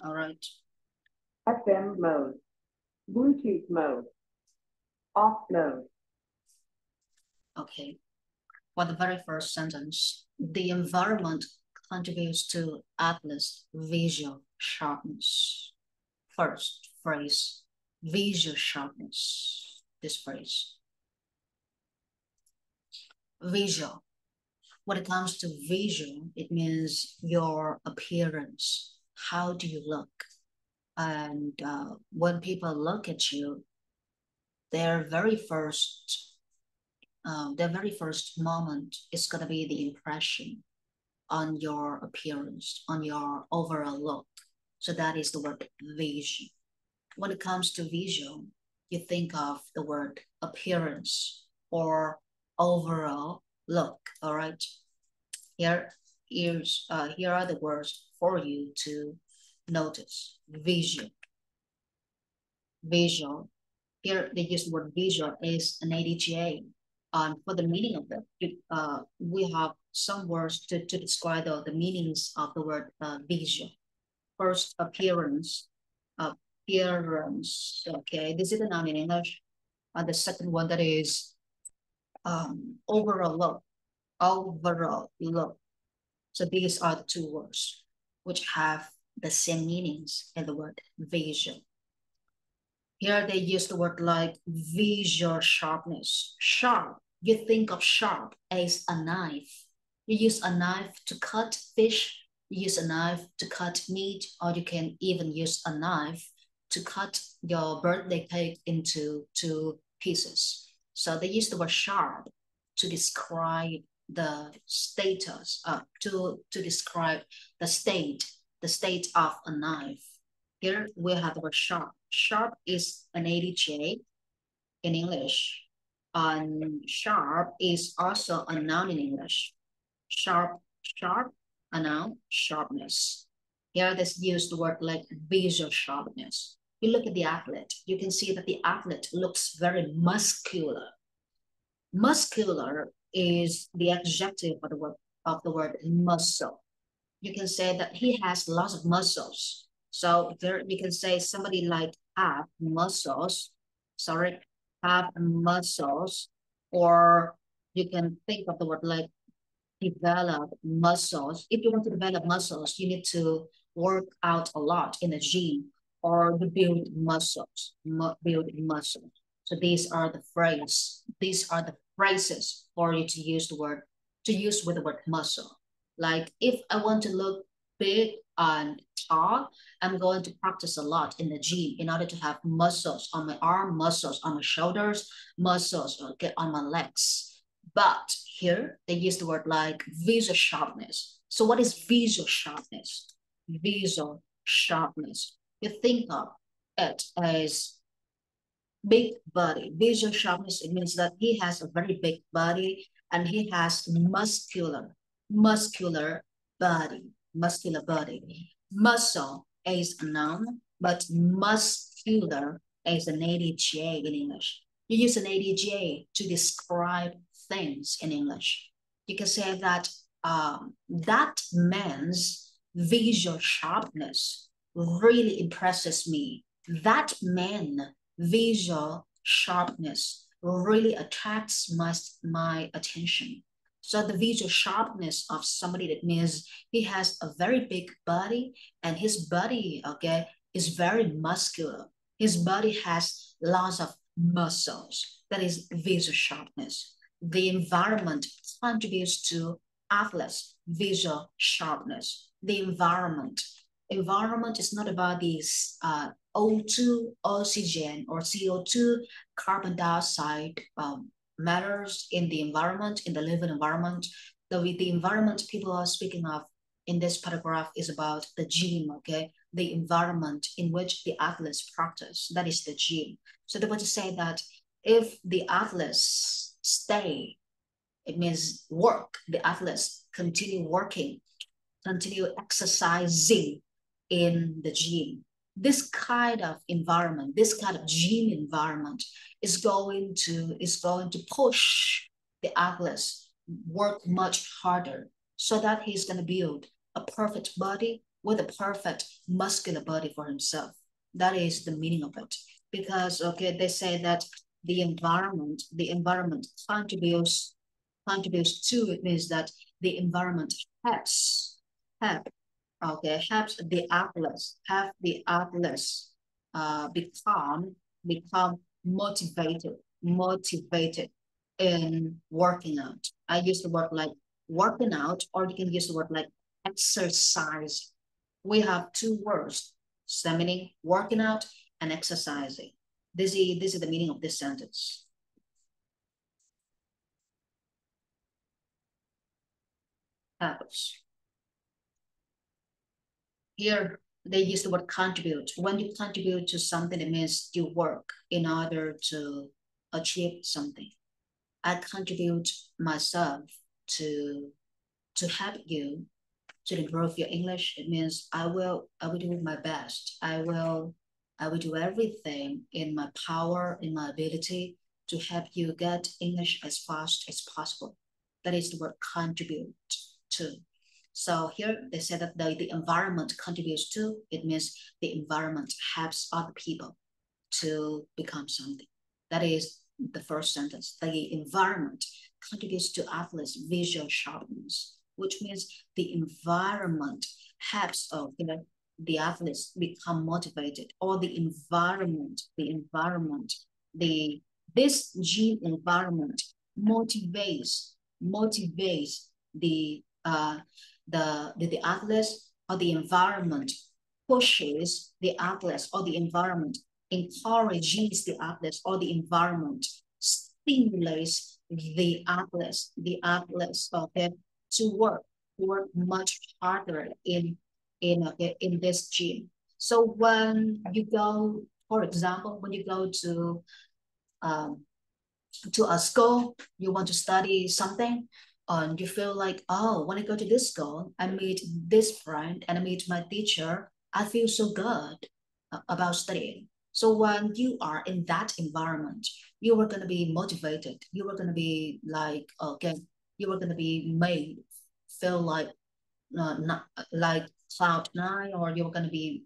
All right. FM mode, Bluetooth mode, off mode. Okay. For the very first sentence, the environment contributes to atlas visual sharpness. First phrase, visual sharpness. This phrase. Visual. When it comes to visual, it means your appearance. How do you look? And when people look at you, their very first moment is gonna be the impression on your appearance, on your overall look. So that is the word visual. When it comes to visual, you think of the word appearance or overall look. All right. Here are the words for you to notice. Visual. Visual. Here they use the word visual as an ADGA. For the meaning of it, we have some words to describe the meanings of the word visual. First, appearance. Appearance. Okay, this is the noun in English. The second one, that is overall look. Overall look. So these are the two words which have the same meanings in the word visual. Here they use the word like visual sharpness. Sharp, you think of sharp as a knife. You use a knife to cut fish, you use a knife to cut meat, or you can even use a knife to cut your birthday cake into 2 pieces. So they use the word sharp to describe the status, to describe the state of a knife. Here we have the word sharp. Sharp is an ADJ in English. And sharp is also a noun in English. Sharp, a noun, sharpness. Here they use the word like visual sharpness. You look at the athlete, you can see that the athlete looks very muscular. Muscular is the adjective of the word muscle. You can say that he has lots of muscles. So there you can say somebody like have muscles, or you can think of the word like develop muscles. If you want to develop muscles, you need to work out a lot in the gym or to build muscles, build muscle. So these are the phrases for you to use with the word muscle. Like if I want to look big and tall, I'm going to practice a lot in the gym in order to have muscles on my arm, muscles on my shoulders, muscles on my legs. But here they use the word like visual sharpness. So what is visual sharpness? Visual sharpness. You think of it as big body. Visual sharpness, it means that he has a very big body and he has muscular body, muscular body. Muscle is a noun, but muscular is an ADJ in English. You use an ADJ to describe things in English. You can say that that man's visual sharpness really impresses me. That man visual sharpness really attracts my attention. So the visual sharpness of somebody, that means he has a very big body and his body, okay, is very muscular. His body has lots of muscles. That is visual sharpness. The environment contributes to atlas visual sharpness. The environment is not about these O2, oxygen, or CO2, carbon dioxide matters in the environment, in the living environment. The environment people are speaking of in this paragraph is about the gym, okay? The environment in which the athletes practice, that is the gym. So they want to say that if the athletes stay, it means work, the athletes continue working, continue exercising in the gym. This kind of environment, this kind of gym environment is going to push the athletes work much harder so that he's going to build a perfect body with a perfect muscular body for himself. That is the meaning of it. Because okay, they say that the environment contributes to it, means that the environment help helps the athletes become motivated in working out. I use the word like working out, or you can use the word like exercise. We have two words, meaning working out and exercising. This is the meaning of this sentence. Helps. Here, they use the word contribute. When you contribute to something, it means you work in order to achieve something. I contribute myself to help you to improve your English. It means I will do my best. I will do everything in my power, in my ability to help you get English as fast as possible. That is the word contribute to. So here they say that the environment contributes to, it means the environment helps other people to become something. That is the first sentence. The environment contributes to athletes' visual sharpness, which means the environment helps the athletes become motivated, or this gene environment motivates the athletes, or the environment pushes the athletes, or the environment encourages the athletes, or the environment stimulates the athletes, okay, to work much harder in this gym. So when you go, for example, when you go to a school, you want to study something, and you feel like, oh, when I go to this school, I meet this friend and I meet my teacher, I feel so good about studying. So when you are in that environment, you are going to be motivated. You are going to be like, okay, you are going to be made feel like not like cloud nine, or you're going to be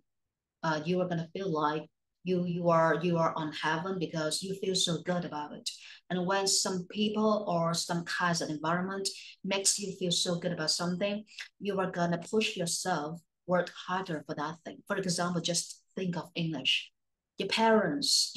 you are going to feel like you are on heaven, because you feel so good about it. And when some people or some kinds of environment makes you feel so good about something, you are going to push yourself, work harder for that thing. For example, just think of English. Your parents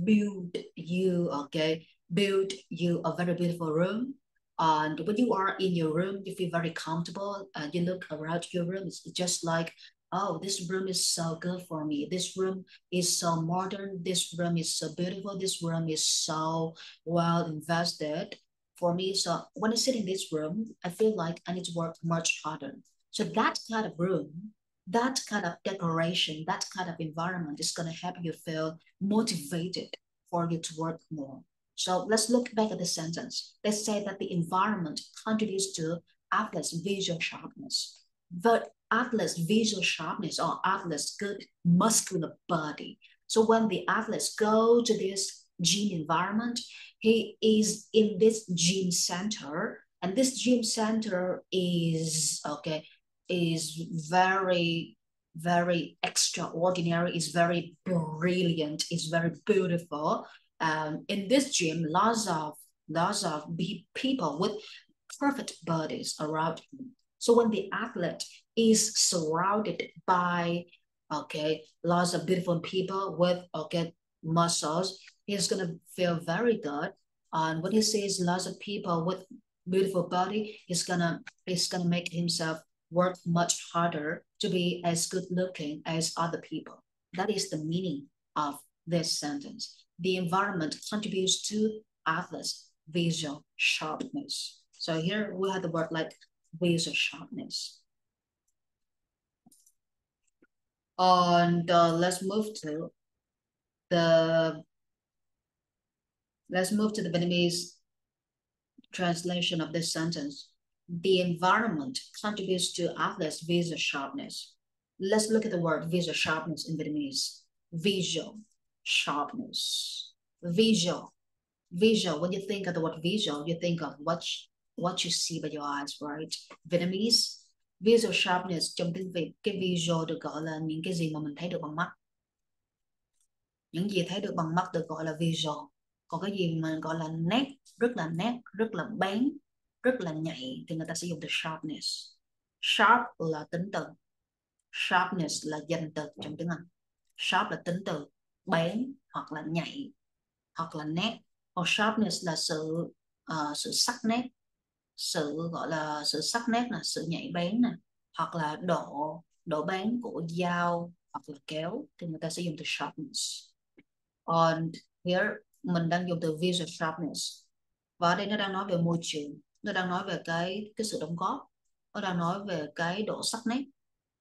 build you a very beautiful room. And when you are in your room, you feel very comfortable, and you look around your room, it's just like, oh, this room is so good for me. This room is so modern. This room is so beautiful. This room is so well invested for me. So when I sit in this room, I feel like I need to work much harder. So that kind of room, that kind of decoration, that kind of environment is going to help you feel motivated for you to work more. So let's look back at the sentence. They say that the environment contributes to athletes' visual sharpness. But athlete's visual sharpness, or athlete's good muscular body. So when the athletes go to this gym environment, he is in this gym center, and this gym center is very, very extraordinary, is very brilliant, is very beautiful. In this gym, lots of people with perfect bodies around him. So when the athlete is surrounded by lots of beautiful people with muscles, he's gonna feel very good. And when he sees lots of people with beautiful body, he's gonna make himself work much harder to be as good looking as other people. That is the meaning of this sentence. The environment contributes to athletes' visual sharpness. So here we have the word like visual sharpness. And let's move to the Vietnamese translation of this sentence. The environment contributes to athletes' visual sharpness. Let's look at the word visual sharpness in Vietnamese. Visual sharpness. Visual. When you think of the word visual, you think of what you see by your eyes, right? Vietnamese Visual sharpness trong tiếng Việt, cái visual được gọi là những cái gì mà mình thấy được bằng mắt. Những gì thấy được bằng mắt được gọi là visual. Còn cái gì mà gọi là nét, rất là bén, rất là nhạy thì người ta sẽ dùng từ sharpness. Sharp là tính từ, sharpness là danh từ trong tiếng Anh. Sharp là tính từ, bén hoặc là nhạy hoặc là nét. Còn sharpness là sự sắc nét, sự gọi là sự sắc nét là sự nhạy bén nè, hoặc là độ bén của dao hoặc là kéo thì người ta sẽ dùng từ sharpness. On here mình đang dùng từ visual sharpness, và ở đây nó đang nói về môi trường, nó đang nói về cái sự đóng góp, nó đang nói về cái độ sắc nét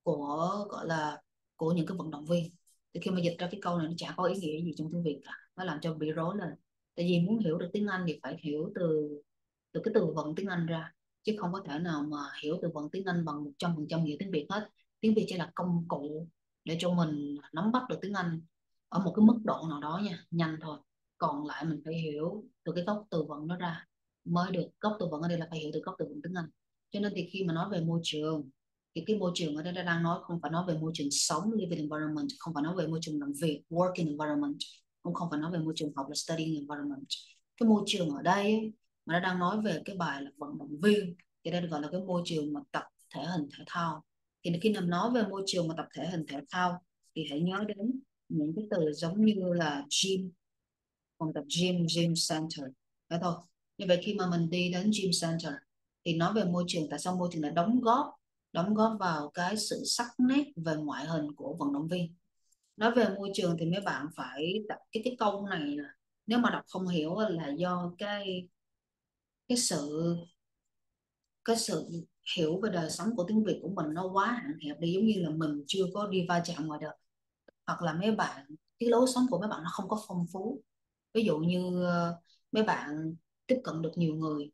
của gọi là của những cái vận động viên. Thì khi mà dịch ra cái câu này nó chả có ý nghĩa gì trong tiếng Việt cả, nó làm cho bị rối lên. Tại vì muốn hiểu được tiếng Anh thì phải hiểu từ từ cái từ vựng tiếng Anh ra, chứ không có thể nào mà hiểu từ vựng tiếng Anh bằng 100% nghĩa tiếng Việt hết. Tiếng Việt chỉ là công cụ để cho mình nắm bắt được tiếng Anh ở một cái mức độ nào đó nha, nhanh thôi. Còn lại mình phải hiểu từ cái gốc từ vựng nó ra mới được. Gốc từ vựng ở đây là phải hiểu từ gốc từ vựng tiếng Anh. Cho nên thì khi mà nói về môi trường thì cái môi trường ở đây đang nói không phải nói về môi trường sống, living environment, không phải nói về môi trường làm việc, working environment, cũng không phải nói về môi trường học là studying environment. Cái môi trường ở đây mà nó đang nói về cái bài là vận động viên thì đây được gọi là cái môi trường mà tập thể hình thể thao. Thì khi nào nói về môi trường mà tập thể hình thể thao thì hãy nhớ đến những cái từ giống như là gym, phòng tập gym center, phải thôi. Như vậy khi mà mình đi đến gym center thì nói về môi trường, tại sao môi trường lại đóng góp vào cái sự sắc nét về ngoại hình của vận động viên. Nói về môi trường thì mấy bạn phải tập cái câu này nè, nếu mà đọc không hiểu là do cái sự cái sự hiểu về đời sống của tiếng Việt của mình nó quá hạn hẹp đi, giống như là mình chưa có đi va chạm ngoài đời, hoặc là mấy bạn cái lối sống của mấy bạn nó không có phong phú. Ví dụ như mấy bạn tiếp cận được nhiều người,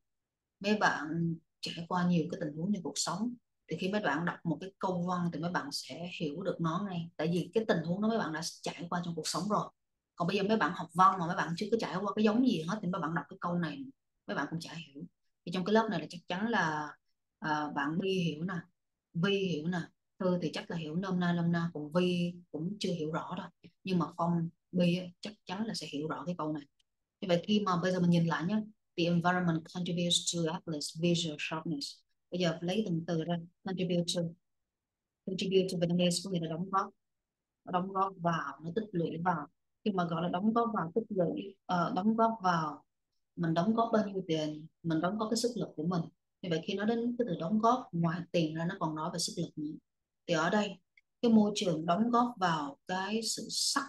mấy bạn trải qua nhiều cái tình huống trong cuộc sống, thì khi mấy bạn đọc một cái câu văn thì mấy bạn sẽ hiểu được nó ngay, tại vì cái tình huống đó mấy bạn đã trải qua trong cuộc sống rồi. Còn bây giờ mấy bạn học văn mà mấy bạn chưa có trải qua cái giống gì hết thì mấy bạn đọc cái câu này mấy bạn cũng chả hiểu. Thì trong cái lớp này là chắc chắn là bạn Bi hiểu nè, Vi hiểu nè, Thư thì chắc là hiểu nôm na, còn Vi cũng chưa hiểu rõ đâu, nhưng mà Phong, Bi chắc chắn là sẽ hiểu rõ cái câu này. Như vậy khi mà bây giờ mình nhìn lại nhé, the environment contributes to athletes visual sharpness. Bây giờ lấy từng từ ra, contribute to Vietnamese có nghĩa là đóng góp, nó đóng góp vào, nó tích lũy vào. Khi mà gọi là đóng góp vào, tích lũy, đóng góp vào, mình đóng góp bao nhiêu tiền, mình đóng góp cái sức lực của mình. Như vậy khi nói đến cái từ đóng góp, ngoài tiền ra nó còn nói về sức lực nữa. Thì ở đây cái môi trường đóng góp vào cái sự sắc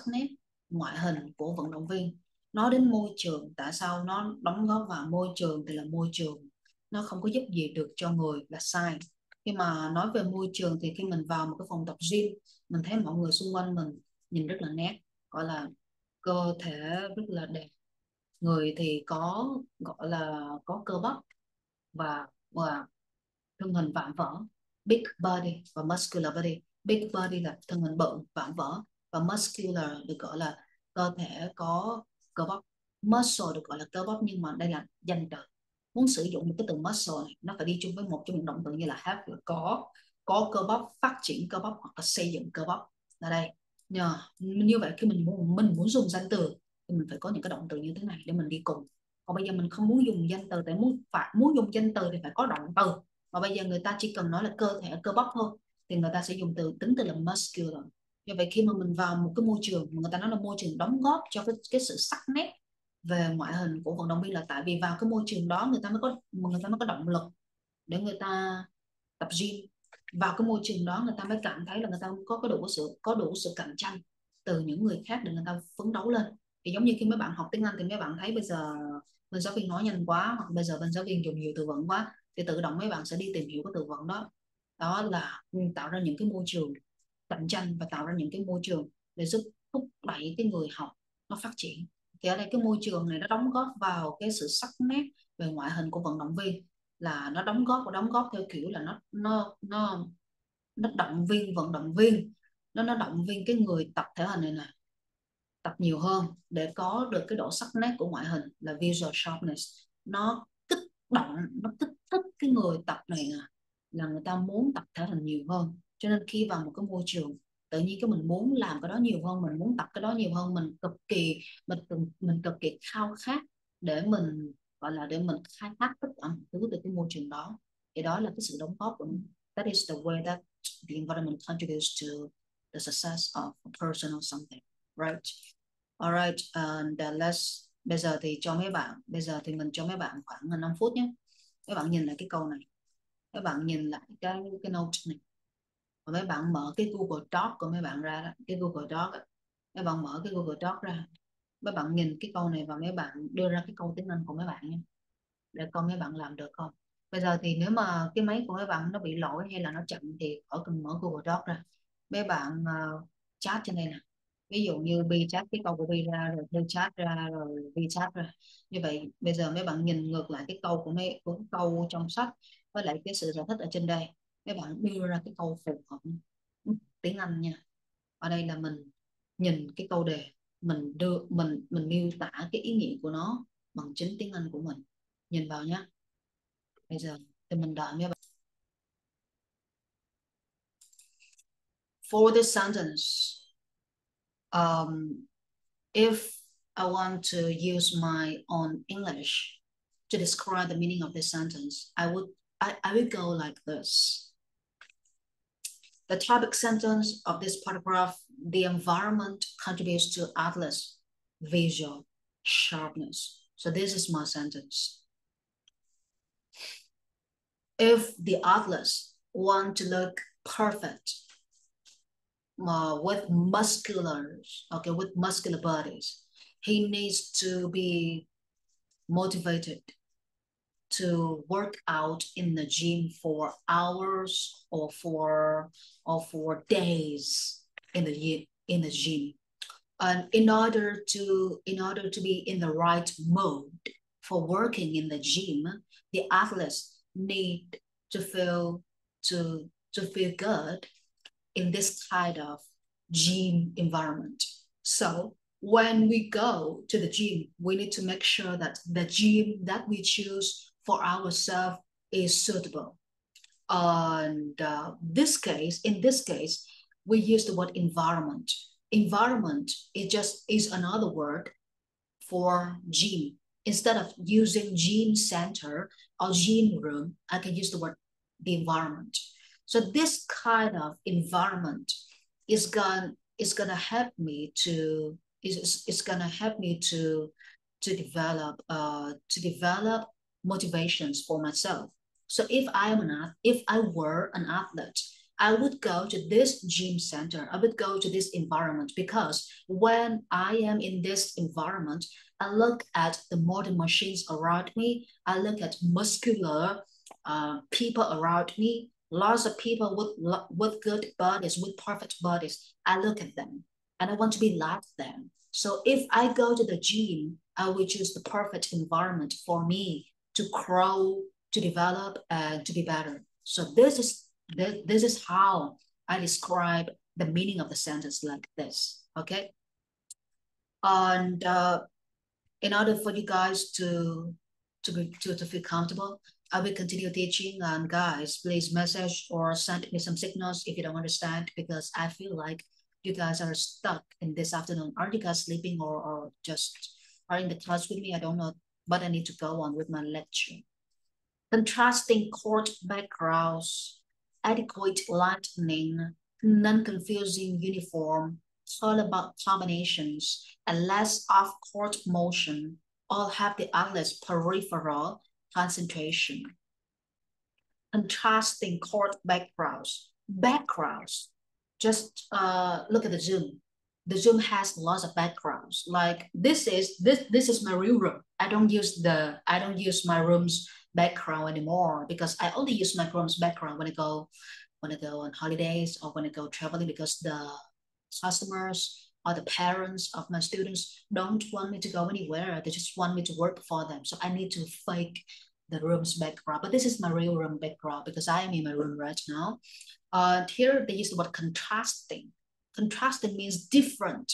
nét ngoại hình của vận động viên. Nói đến môi trường, tại sao nó đóng góp vào môi trường thì là môi trường nó không có giúp gì được cho người là sai. Khi mà nói về môi trường thì khi mình vào một cái phòng tập gym, mình thấy mọi người xung quanh mình nhìn rất là nét, gọi là cơ thể rất là đẹp, người thì có gọi là có cơ bắp và thân hình vạm vỡ, big body và muscular body. Big body là thân hình bự vạm vỡ, và muscular được gọi là cơ thể có cơ bắp. Muscle được gọi là cơ bắp, nhưng mà đây là danh từ. Muốn sử dụng một cái từ muscle này nó phải đi chung với một trong những động từ như là have là có cơ bắp, phát triển cơ bắp hoặc là xây dựng cơ bắp ở đây. Như vậy khi mình muốn dùng danh từ thì mình phải có những cái động từ như thế này để mình đi cùng. Còn bây giờ mình không muốn dùng danh từ, tại muốn dùng danh từ thì phải có động từ, mà bây giờ người ta chỉ cần nói là cơ thể cơ bắp thôi thì người ta sẽ dùng tính từ là muscular. Như vậy khi mà mình vào một cái môi trường người ta nói là môi trường đóng góp cho cái sự sắc nét về ngoại hình của vận động viên, là tại vì vào cái môi trường đó người ta mới có động lực để người ta tập gym. Vào cái môi trường đó người ta mới cảm thấy là người ta có đủ sự cạnh tranh từ những người khác để người ta phấn đấu lên. Thì giống như khi mấy bạn học tiếng Anh thì mấy bạn thấy bây giờ bên giáo viên nói nhanh quá, hoặc bây giờ bên giáo viên dùng nhiều từ vựng quá, thì tự động mấy bạn sẽ đi tìm hiểu cái từ vựng đó. Đó là tạo ra những cái môi trường cạnh tranh và tạo ra những cái môi trường để giúp thúc đẩy cái người học nó phát triển. Thì ở đây cái môi trường này nó đóng góp vào cái sự sắc nét về ngoại hình của vận động viên, là nó đóng góp theo kiểu là nó động viên vận động viên, nó động viên cái người tập thể hình này nè tập nhiều hơn để có được cái độ sắc nét của ngoại hình là visual sharpness. Nó kích động, nó kích thích cái người tập này nè là người ta muốn tập thể hình nhiều hơn. Cho nên khi vào một cái môi trường tự nhiên cái mình muốn làm cái đó nhiều hơn, mình muốn tập cái đó nhiều hơn, mình cực kỳ khao khát để mình gọi là để mình khai thác tất cả mọi thứ từ cái môi trường đó. Thì đó là cái sự đóng góp của mình. That is the way that the environment contributes to the success of a person or something, right? Alright, and bây giờ thì mình cho mấy bạn khoảng 5 phút nhé. Mấy bạn nhìn lại cái câu này, mấy bạn nhìn lại cái note này, và mấy bạn mở cái Google Doc của mấy bạn ra đó, cái Google Doc đó. Mấy bạn mở cái Google Doc ra, mấy bạn nhìn cái câu này và mấy bạn đưa ra cái câu tiếng Anh của mấy bạn nha, để coi mấy bạn làm được không. Bây giờ thì nếu mà cái máy của mấy bạn nó bị lỗi hay là nó chậm thì khỏi cần mở Google Doc ra, mấy bạn chat trên đây nè. Ví dụ như Bi chat cái câu của Bi ra, rồi Bi chat ra, rồi Bi chat ra. Như vậy bây giờ mấy bạn nhìn ngược lại cái câu của cái câu trong sách với lại cái sự giải thích ở trên đây, mấy bạn đưa ra cái câu phù hợp tiếng Anh nha. Ở đây là mình nhìn cái câu đề, mình miêu tả cái ý nghĩa của nó bằng chính tiếng Anh của mình. Nhìn vào nhé. Bây giờ thì mình đợi mấy bạn. For this sentence, if I want to use my own English to describe the meaning of this sentence, I would go like this. The topic sentence of this paragraph: the environment contributes to atlas visual sharpness. So this is my sentence. If the atlas want to look perfect, with muscular bodies, he needs to be motivated to work out in the gym for hours or for days in the gym. And in order to be in the right mode for working in the gym, the athletes need to feel good in this kind of gym environment. So when we go to the gym, we need to make sure that the gym that we choose for ourselves is suitable. And in this case, we use the word environment. Environment is another word for gym. Instead of using gym center or gym room, I can use the word the environment. So this kind of environment is gonna help me to develop motivations for myself. So if I were an athlete, I would go to this gym center. I would go to this environment because when I am in this environment, I look at the modern machines around me. I look at muscular people around me. Lots of people with good bodies, with perfect bodies. I look at them and I want to be like them. So if I go to the gym, I will choose the perfect environment for me to grow, to develop, and to be better. So this is how I describe the meaning of the sentence like this. Okay. And in order for you guys to feel comfortable, I will continue teaching. And guys, please message or send me some signals if you don't understand, because I feel like you guys are stuck in this afternoon. Aren't you guys sleeping or just are in the class with me? I don't know, but I need to go on with my lecture. Contrasting chord backgrounds, adequate lighting, non-confusing uniform, all about combinations, and less off-chord motion all have the atlas peripheral concentration. Contrasting chord backgrounds. Just look at the Zoom. The Zoom has lots of backgrounds. Like this is my real room. I don't use my room's background anymore because I only use my room's background when I go on holidays or when I go traveling, because the customers or the parents of my students don't want me to go anywhere. They just want me to work for them. So I need to fake the room's background. But this is my real room background because I am in my room right now. Here they use the word contrasting. Contrasting means different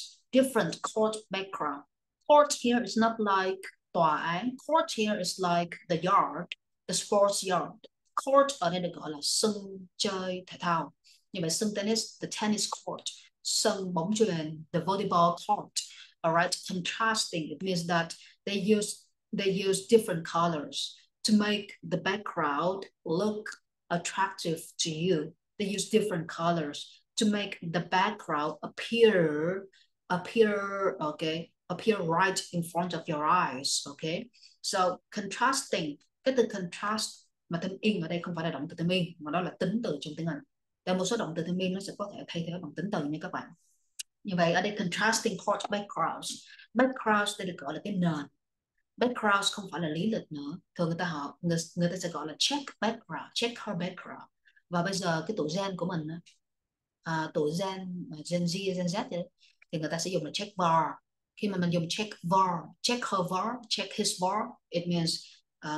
chord background. Chord here is not like tòa án. Court here is like the yard, the sports yard. Court ở đây được gọi là sân chơi thể thao. Như vậy sân tennis, the tennis court. Sân bóng chuyền, the volleyball court. Alright, contrasting, it means that they use different colors to make the background look attractive to you. They use different colors to make the background appear right in front of your eyes. Okay, so contrasting, cái từ contrast mà thêm in ở đây không phải là động từ thêm in mà đó là tính từ trong tiếng Anh. Tại một số động từ thêm in nó sẽ có thể thay thế bằng tính từ nha các bạn. Như vậy ở đây contrasting court backgrounds. Backgrounds đây được gọi là cái nền. Backgrounds không phải là lý lịch nữa. Thường người ta sẽ gọi là check background, check her background. Và bây giờ cái tuổi gen của mình tuổi Gen Z, Gen Z ấy, thì người ta sẽ dùng là check var. Khi mà mình dùng check var, check her var, check his var, it means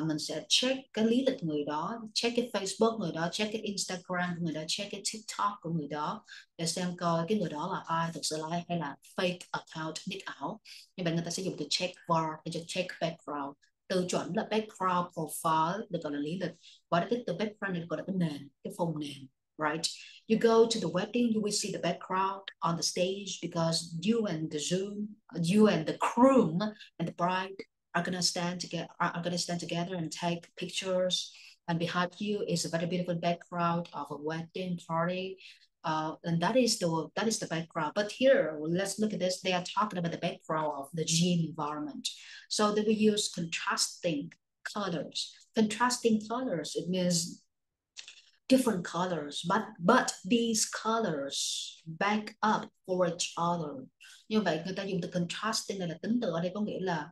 mình sẽ check cái lý lịch người đó, check cái Facebook người đó, check cái Instagram của người đó, check cái TikTok của người đó để xem coi cái người đó là ai, thực sự là ai hay là fake account, nick ảo. Như vậy người ta sẽ dùng từ check var để check background. Từ chuẩn là background profile được gọi là lý lịch, và cái từ background được gọi là cái nền, cái phông nền. Right? You go to the wedding, you will see the background on the stage because you and the groom and the bride are gonna stand together and take pictures. And behind you is a very beautiful background of a wedding party. And that is the background. But here, let's look at this. They are talking about the background of the gym environment. So they will use contrasting colors. Contrasting colors, it means different colors, but these colors back up for each other. Như vậy người ta dùng từ contrasting này là tính từ ở đây có nghĩa là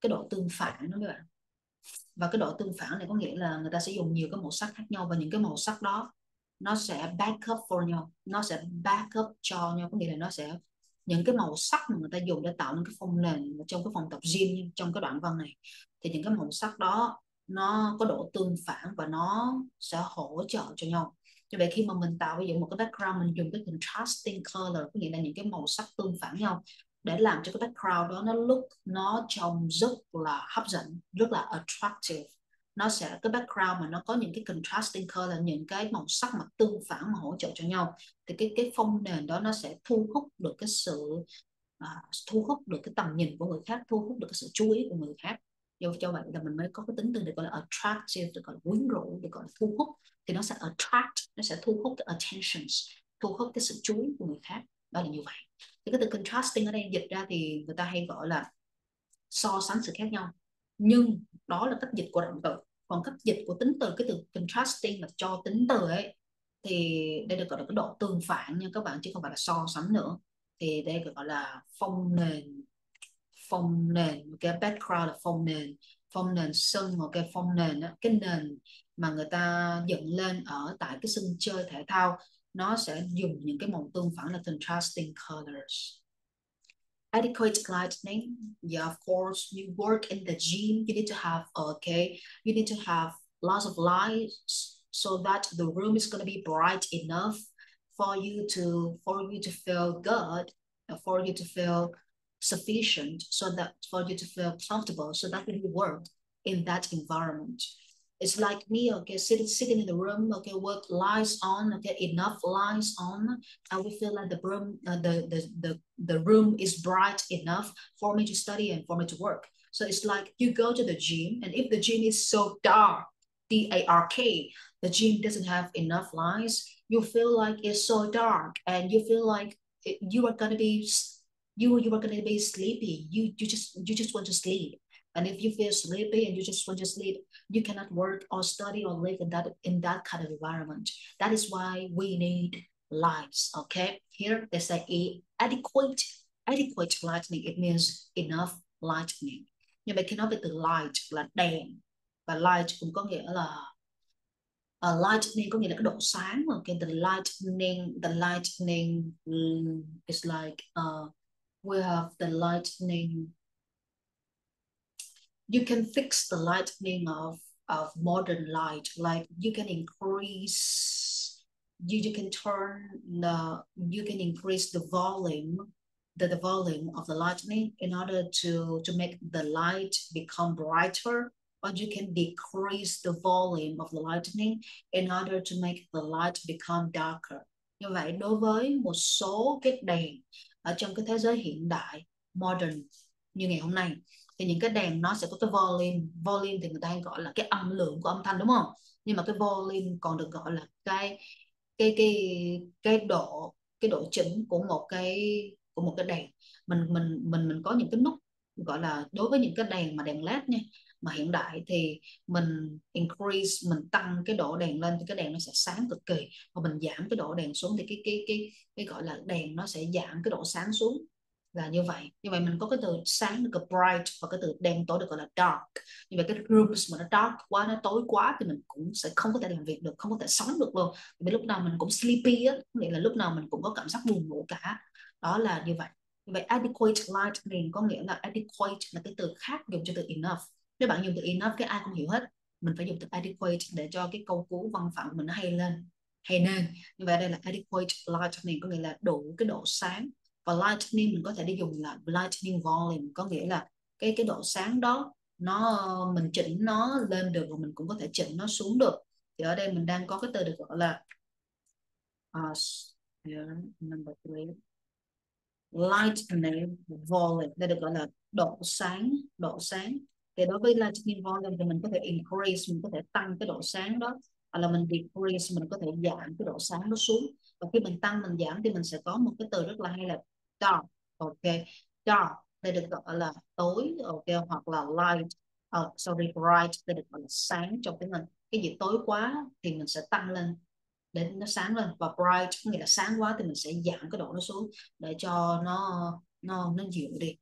cái độ tương phản đó các bạn. Và cái độ tương phản này có nghĩa là người ta sẽ dùng nhiều cái màu sắc khác nhau, và những cái màu sắc đó nó sẽ back up for nhau, nó sẽ back up cho nhau, có nghĩa là nó sẽ những cái màu sắc mà người ta dùng để tạo nên cái phông nền trong cái phòng tập gym, trong cái đoạn văn này, thì những cái màu sắc đó nó có độ tương phản và nó sẽ hỗ trợ cho nhau. Như vậy khi mà mình tạo ví dụ một cái background, mình dùng cái contrasting color, có nghĩa là những cái màu sắc tương phản nhau để làm cho cái background đó nó trông rất là hấp dẫn, rất là attractive. Nó sẽ cái background mà nó có những cái contrasting color, những cái màu sắc mà tương phản mà hỗ trợ cho nhau, thì cái phông nền đó nó sẽ thu hút được cái sự thu hút được cái tầm nhìn của người khác, thu hút được cái sự chú ý của người khác. Do vậy là mình mới có cái tính từ được gọi là attractive, được gọi là quyến rũ, được gọi là thu hút. Thì nó sẽ attract, nó sẽ thu hút cái attentions, thu hút cái sự chú ý của người khác. Đó là như vậy. Thì cái từ contrasting ở đây dịch ra thì người ta hay gọi là so sánh sự khác nhau, nhưng đó là cách dịch của động từ. Còn cách dịch của tính từ, cái từ contrasting là cho tính từ ấy, thì đây được gọi là cái độ tương phản nha các bạn, chứ không phải là so sánh nữa. Thì đây được gọi là phông nền, cái background là phông nền sân, một cái phông nền đó, cái nền mà người ta dựng lên ở tại cái sân chơi thể thao, nó sẽ dùng những cái màu tương phản là contrasting colors. Adequate lighting, yeah, of course. You work in the gym, you need to have you need to have lots of lights so that the room is going to be bright enough for you to feel good, for you to feel sufficient, so that for you to feel comfortable, so that when you work in that environment, it's like me, okay, sitting in the room, okay, with lights on, okay, enough lights on, and we feel like the room, the room is bright enough for me to study and for me to work. So it's like you go to the gym, and if the gym is so dark, D-A-R-K, the gym doesn't have enough lights, you feel like it's so dark, and you feel like you are gonna be sleepy. You just want to sleep. And if you feel sleepy and you just want to sleep, you cannot work or study or live in that kind of environment. That is why we need lights. Okay, here they say adequate lighting. It means enough lighting. Nhưng mà khi nói về từ light là đèn, và light cũng có nghĩa là lightning có nghĩa là cái độ sáng. Okay, the lightning is like we have the lightning. You can fix the lightning of modern light, like you can increase, you can increase the volume of the lightning in order to make the light become brighter, or you can decrease the volume of the lightning in order to make the light become darker. Như vậy đối với một số cái đèn ở trong cái thế giới hiện đại modern như ngày hôm nay thì những cái đèn nó sẽ có cái volume thì người ta hay gọi là cái âm lượng của âm thanh đúng không, nhưng mà cái volume còn được gọi là cái cái độ chỉnh của một cái đèn. Mình có những cái nút gọi là đối với những cái đèn mà đèn led nha, mà hiện đại thì mình increase, mình tăng cái độ đèn lên thì cái đèn nó sẽ sáng cực kỳ, và mình giảm cái độ đèn xuống thì cái gọi là đèn nó sẽ giảm cái độ sáng xuống, là như vậy. Như vậy mình có cái từ sáng được gọi bright và cái từ đen tối được gọi là dark. Như vậy cái rooms mà nó dark quá, nó tối quá thì mình cũng sẽ không có thể làm việc được, không có thể sống được luôn, vì lúc nào mình cũng sleepy á, nghĩa là lúc nào mình cũng có cảm giác buồn ngủ cả. Đó là như vậy. Như vậy adequate lightning có nghĩa là adequate là cái từ khác dùng cho từ enough. Nếu bạn dùng từ enough cái ai cũng hiểu hết, mình phải dùng từ adequate để cho cái câu cú văn phạm mình nó hay lên, hay nên. Như vậy đây là adequate lightning có nghĩa là đủ cái độ sáng. Và lightning mình có thể đi dùng là lightning volume, có nghĩa là cái độ sáng đó mình chỉnh nó lên được, và mình cũng có thể chỉnh nó xuống được. Thì ở đây mình đang có cái từ được gọi là number 3, lightning volume, đây được gọi là độ sáng. Thì đối với lightning volume thì mình có thể increase, mình có thể tăng cái độ sáng đó, hoặc là mình decrease, mình có thể giảm cái độ sáng nó xuống. Và khi mình tăng mình giảm thì mình sẽ có một cái từ rất là hay là dark. Ok, dark đây được gọi là tối, ok, hoặc là light, sorry, bright đây được gọi là sáng trong tiếng Anh. Cái gì tối quá thì mình sẽ tăng lên để nó sáng lên, và bright có nghĩa là sáng quá thì mình sẽ giảm cái độ nó xuống để cho nó dịu đi.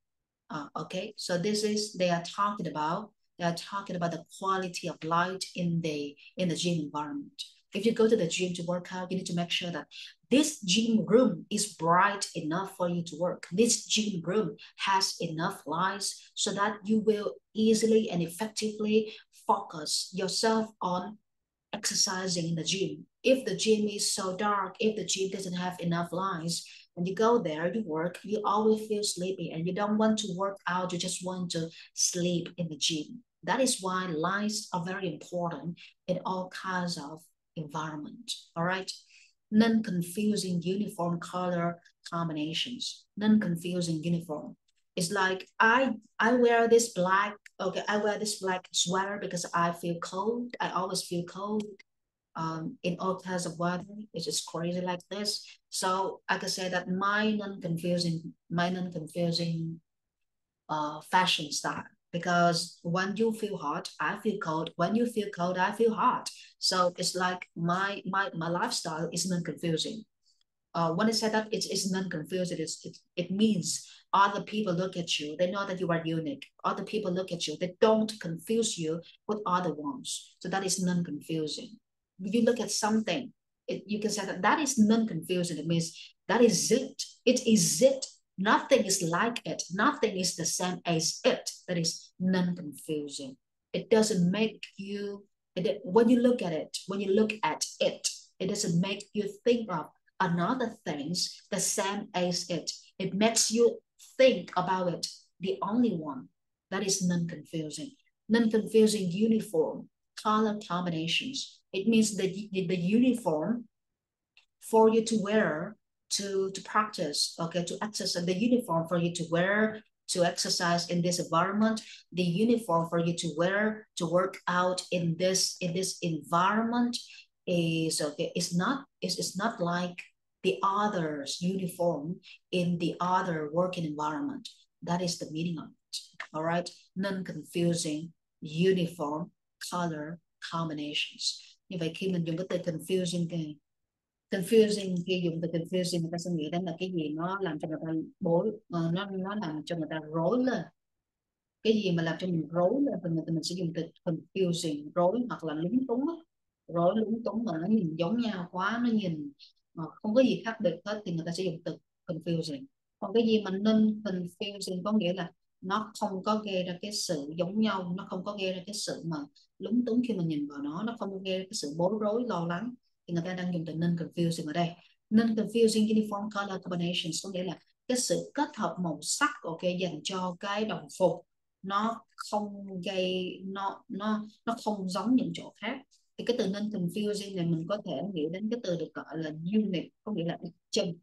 Okay, so this is they are talking about the quality of light in the gym environment. If you go to the gym to work out, you need to make sure that this gym room is bright enough for you to work. This gym room has enough lights so that you will easily and effectively focus yourself on exercising in the gym. If the gym is so dark, if the gym doesn't have enough lights, when you go there, you work, you always feel sleepy and you don't want to work out, you just want to sleep in the gym. That is why lights are very important in all kinds of environment. All right. Non-confusing uniform color combinations. Non-confusing uniform. It's like I wear this black, okay, I wear this black sweater because I feel cold. I always feel cold in all kinds of weather. It's just crazy like this. So I could say that my non-confusing fashion style, because when you feel hot, I feel cold. When you feel cold, I feel hot. So it's like my lifestyle is non-confusing. When I say that it's non-confusing, it means other people look at you, they know that you are unique. Other people look at you, they don't confuse you with other ones. So that is non-confusing. You look at something, you can say that is non-confusing. It means that is it. It is it. Nothing is like it. Nothing is the same as it. That is non-confusing. It doesn't make you, when you look at it, it doesn't make you think of another things the same as it. It makes you think about it, the only one. That is non-confusing. Non-confusing uniform color combinations. It means the uniform for you to wear to practice, okay, to exercise, the uniform for you to wear to exercise in this environment, the uniform for you to wear to work out in this environment is okay. It's not like the others uniform in the other working environment. That is the meaning of it. All right, non-confusing uniform color combinations. Như vậy khi mình dùng cái từ confusing, khi dùng từ confusing người ta sẽ nghĩ đến là cái gì nó làm cho người ta nó làm cho người ta rối lên. Cái gì mà làm cho mình rối lên thì mình sẽ dùng từ confusing, rối hoặc là lúng túng. Rối lúng túng mà nó nhìn giống nhau quá, nó nhìn mà không có gì khác biệt hết thì người ta sẽ dùng từ confusing. Còn cái gì mà non-confusing có nghĩa là nó không có gây ra cái sự giống nhau, nó không có gây ra cái sự mà lúng túng khi mình nhìn vào nó không có gây ra cái sự bối rối lo lắng, thì người ta đang dùng từ non-confusing ở đây. Non-confusing uniform color combinations có nghĩa là cái sự kết hợp màu sắc, ok, dành cho cái đồng phục nó không gây nó không giống những chỗ khác. Thì cái từ non-confusing này mình có thể nghĩ đến cái từ được gọi là unique, có nghĩa là đặc trưng.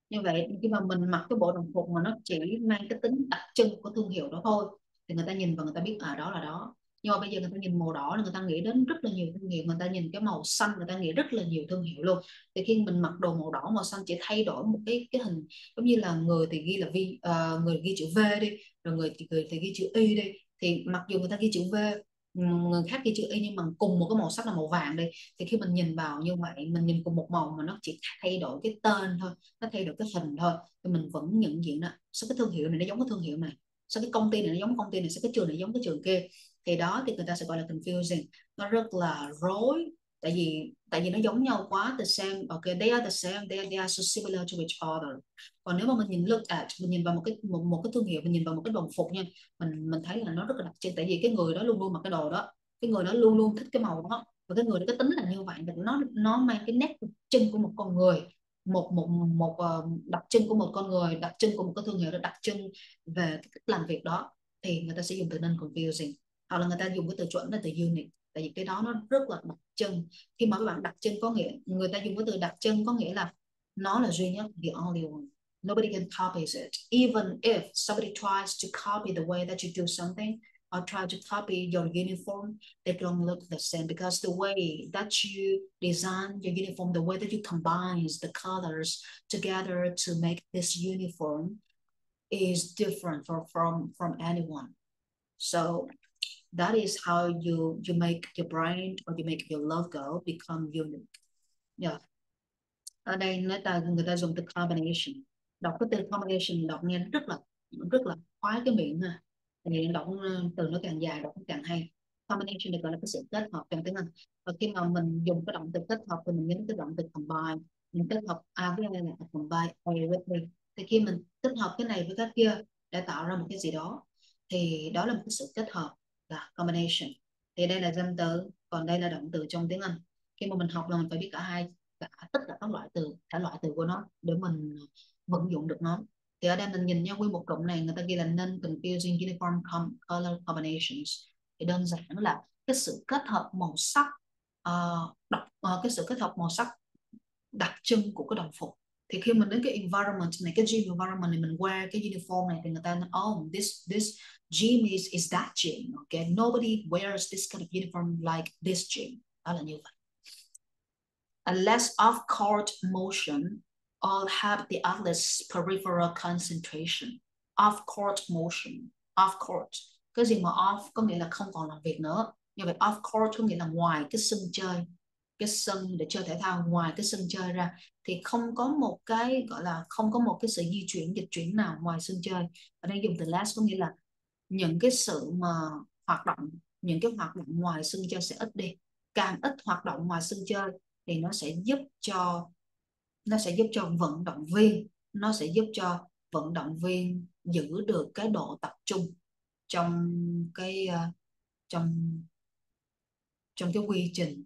Như vậy khi mà mình mặc cái bộ đồng phục mà nó chỉ mang cái tính đặc trưng của thương hiệu đó thôi, thì người ta nhìn và người ta biết đó là đó. Nhưng mà bây giờ người ta nhìn màu đỏ là người ta nghĩ đến rất là nhiều thương hiệu, người ta nhìn cái màu xanh người ta nghĩ rất là nhiều thương hiệu luôn. Thì khi mình mặc đồ màu đỏ màu xanh chỉ thay đổi một cái hình, giống như là người thì ghi là người ghi chữ V đi, rồi người thì ghi chữ Y đi, thì mặc dù người ta ghi chữ V, người khác ghi chữ Y, nhưng mà cùng một cái màu sắc là màu vàng đi, thì khi mình nhìn vào như vậy, mình nhìn cùng một màu mà nó chỉ thay đổi cái tên thôi, nó thay đổi cái hình thôi, thì mình vẫn nhận diện đó sao cái thương hiệu này nó giống cái thương hiệu này, sao cái công ty này nó giống công ty này, sao cái trường này giống cái trường kia. Thì đó thì người ta sẽ gọi là confusing, nó rất là rối. Tại vì nó giống nhau quá, the same, okay, they are the same, they are so similar to each other. Còn nếu mà mình mình nhìn vào một cái thương hiệu, mình nhìn vào một cái đồng phục nha, mình thấy là nó rất là đặc trưng, tại vì cái người đó luôn luôn mặc cái đồ đó, cái người đó luôn luôn thích cái màu đó, và cái người đó cái tính là như vậy, và nó mang cái nét đặc trưng của một con người, đặc trưng của một con người, đặc trưng của một cái thương hiệu, đặc trưng về cái cách làm việc đó, thì người ta sẽ dùng từ non-confusing, hoặc là người ta dùng cái từ chuẩn là từ unique, tại vì cái đó nó rất là đặc trưng. Khi mà các bạn đặc trưng có nghĩa, người ta dùng cái từ đặc trưng có nghĩa là nó là duy nhất, the only one, nobody can copy it, even if somebody tries to copy the way that you do something or try to copy your uniform, they don't look the same, because the way that you design your uniform, the way that you combine the colors together to make this uniform is different from anyone. So that is how you make your brand or you make your logo become unique. Yeah. Ở đây người ta dùng từ combination, đọc cái từ combination đọc nghe rất là khoái cái miệng ha, thì đọc từ nó càng dài đọc nó càng hay. Combination được gọi là cái sự kết hợp trong tiếng Anh, và khi mà mình dùng cái động từ kết hợp thì mình nhớ cái động từ combine, mình kết hợp A với A là combine A with B, thì khi mình kết hợp cái này với cái kia để tạo ra một cái gì đó, thì đó là một cái sự kết hợp, là combination. Thì đây là danh từ, còn đây là động từ trong tiếng Anh. Khi mà mình học là mình phải biết cả hai, tất cả các loại từ, cả loại từ của nó để mình vận dụng được nó. Thì ở đây mình nhìn nha, nguyên một cụm này người ta ghi là non-confusing uniform color combinations, thì đơn giản là cái sự kết hợp màu sắc, cái sự kết hợp màu sắc đặc trưng của cái đồng phục. Thì khi mình đến cái environment này, cái gym environment này, mình qua cái uniform này, thì người ta nói, oh, this gym is that gym, okay, nobody wears this kind of uniform like this gym. Đó là như vậy. A less off-court motion all have the athlete's peripheral concentration. Off-court motion, off-court, cái gì mà off có nghĩa là không còn làm việc nữa, như vậy off-court có nghĩa là ngoài cái sân chơi, cái sân để chơi thể thao, ngoài cái sân chơi ra, thì không có một cái gọi là không có một cái sự di chuyển dịch chuyển nào ngoài sân chơi. Ở đây dùng từ less có nghĩa là những cái sự mà hoạt động, những cái hoạt động ngoài sân chơi sẽ ít đi. Càng ít hoạt động ngoài sân chơi thì nó sẽ giúp cho vận động viên, nó sẽ giúp cho vận động viên giữ được cái độ tập trung trong cái trong trong cái quy trình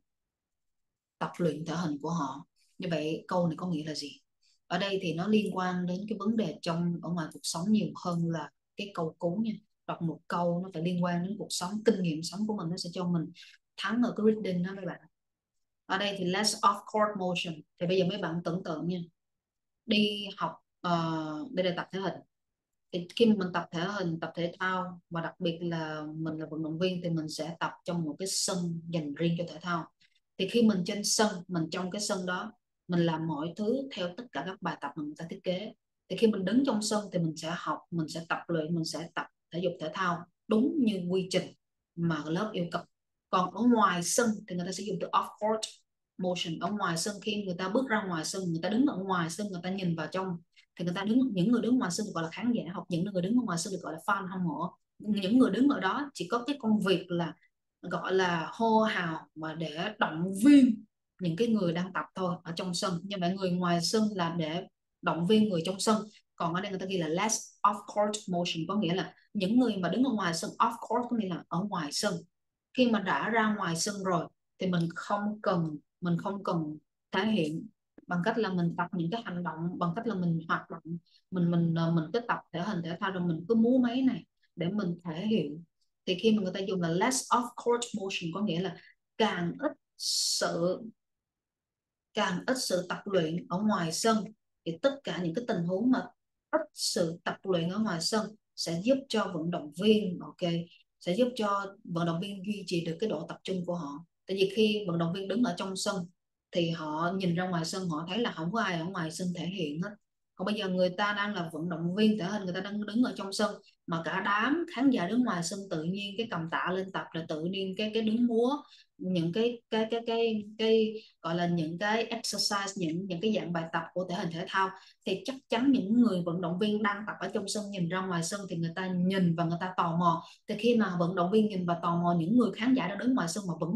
tập luyện thể hình của họ. Như vậy câu này có nghĩa là gì? Ở đây thì nó liên quan đến cái vấn đề ở ngoài cuộc sống nhiều hơn là cái câu cú nha. Đọc một câu nó phải liên quan đến cuộc sống, kinh nghiệm sống của mình, nó sẽ cho mình thắng ở cái reading đó mấy bạn. Ở đây thì less off court motion, thì bây giờ mấy bạn tưởng tượng nha, đi học đây là tập thể hình, thì khi mà mình tập thể hình, tập thể thao, và đặc biệt là mình là vận động viên, thì mình sẽ tập trong một cái sân dành riêng cho thể thao. Thì khi mình trên sân, mình trong cái sân đó, mình làm mọi thứ theo tất cả các bài tập mà người ta thiết kế. Thì khi mình đứng trong sân thì mình sẽ học, mình sẽ tập luyện, mình sẽ tập thể dục thể thao đúng như quy trình mà lớp yêu cầu. Còn ở ngoài sân thì người ta sẽ dùng từ off court motion. Ở ngoài sân, khi người ta bước ra ngoài sân, người ta đứng ở ngoài sân, người ta nhìn vào trong, thì người ta những người đứng ngoài sân được gọi là khán giả, hoặc những người đứng ở ngoài sân được gọi là fan hâm mộ. Những người đứng ở đó chỉ có cái công việc là gọi là hô hào mà để động viên những cái người đang tập thôi ở trong sân, nhưng mà người ngoài sân là để động viên người trong sân. Còn ở đây người ta ghi là less off court motion, có nghĩa là những người mà đứng ở ngoài sân. Off court có nghĩa là ở ngoài sân. Khi mà đã ra ngoài sân rồi thì mình không cần thể hiện bằng cách là mình tập những cái hành động, bằng cách là mình hoạt động, mình cứ tập thể hình thể thao rồi mình cứ múa máy này, để mình thể hiện. Thì khi mà người ta dùng là less off court motion có nghĩa là càng ít sự tập luyện ở ngoài sân, thì tất cả những cái tình huống mà ít sự tập luyện ở ngoài sân sẽ giúp cho vận động viên, ok, sẽ giúp cho vận động viên duy trì được cái độ tập trung của họ. Tại vì khi vận động viên đứng ở trong sân thì họ nhìn ra ngoài sân, họ thấy là không có ai ở ngoài sân thể hiện hết. Còn bây giờ người ta đang là vận động viên thể hình, người ta đang đứng ở trong sân, mà cả đám khán giả đứng ngoài sân tự nhiên cái cầm tạ lên tập, là tự nhiên cái đứng múa những cái gọi là những cái exercise, những cái dạng bài tập của thể hình thể thao, thì chắc chắn những người vận động viên đang tập ở trong sân nhìn ra ngoài sân thì người ta nhìn và người ta tò mò. Thì khi mà vận động viên nhìn và tò mò, những người khán giả đã đứng ngoài sân mà vẫn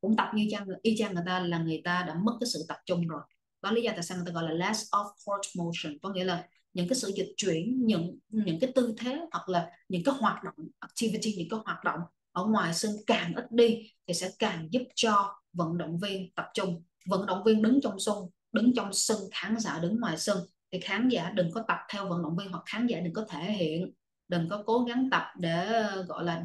cũng tập như y chang người ta, là người ta đã mất cái sự tập trung rồi. Đó lý do tại sao người ta gọi là less off court motion, có nghĩa là những cái sự dịch chuyển, những cái tư thế hoặc là những cái hoạt động activity, những cái hoạt động ở ngoài sân càng ít đi thì sẽ càng giúp cho vận động viên tập trung. Vận động viên đứng trong sân, khán giả đứng ngoài sân, thì khán giả đừng có tập theo vận động viên, hoặc khán giả đừng có thể hiện, đừng có cố gắng tập để gọi là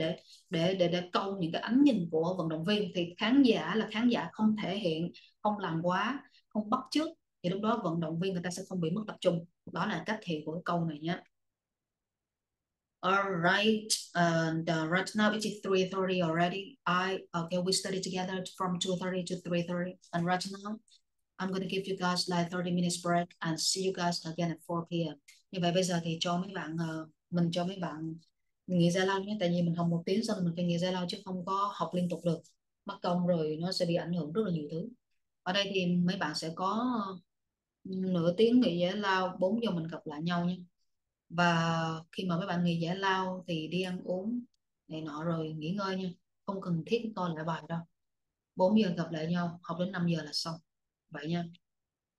để câu những cái ánh nhìn của vận động viên. Thì khán giả là khán giả không thể hiện, không làm quá, không bắt chước, thì lúc đó vận động viên người ta sẽ không bị mất tập trung. Đó là cách hiểu của cái câu này nhé. All right, and right now it is 3:30 already. Okay, we study together from 2:30 to 3:30, and right now I'm going to give you guys like 30 minutes break and see you guys again at 4 p.m. Như vậy bây giờ thì cho mấy bạn mình cho mấy bạn nghỉ giải lao nhé, tại vì mình học 1 tiếng xong mình phải nghỉ giải lao, chứ không có học liên tục được, mất công rồi nó sẽ bị ảnh hưởng rất là nhiều thứ. Ở đây thì mấy bạn sẽ có nửa tiếng nghỉ giải lao, 4 giờ mình gặp lại nhau nhé. Và khi mà mấy bạn nghỉ giải lao thì đi ăn uống này nọ rồi nghỉ ngơi nha, không cần thiết coi lại bài đâu. 4 giờ gặp lại nhau, học đến 5 giờ là xong vậy nha.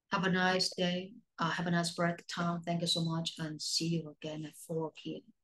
Have a nice day, have a nice break time. Thank you so much and see you again at 4 p.m.